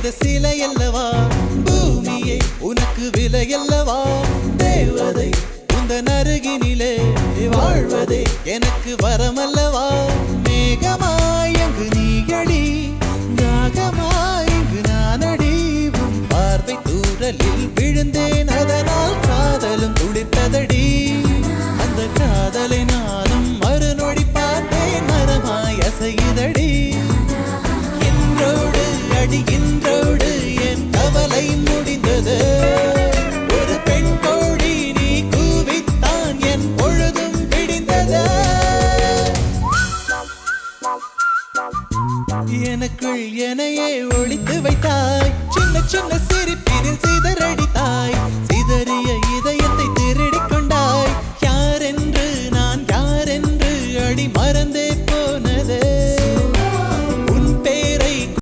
செய்த சிலையல்லவா பூமியே உனக்கு விலையல்லவா தேவதை உந்தன் அருகினிலே வாழ்வதே எனக்கு வரமல்லவா மேகமாய் அங்கு நீயடி தாகமாய் இங்கு நானடி உன் பார்வை தூரலில் விழுந்தேன் அதனால் காதலும் துளிர்த்ததடி அந்த காதலை நானும் மறுநொடி பார்த்தேன் மரமாய் அசையுதடி இன்றோடு அடி இன்றோடு என் கவலை முடிந்தது ஒரு பெண் கோழி நீ கூவித்தான் என் பொழுதும் விடிந்தது எனக்குள் எனையே ஒழித்து வைத்தாய் சின்ன சின்ன சிரிப்பினில் சிதறடித்தாய்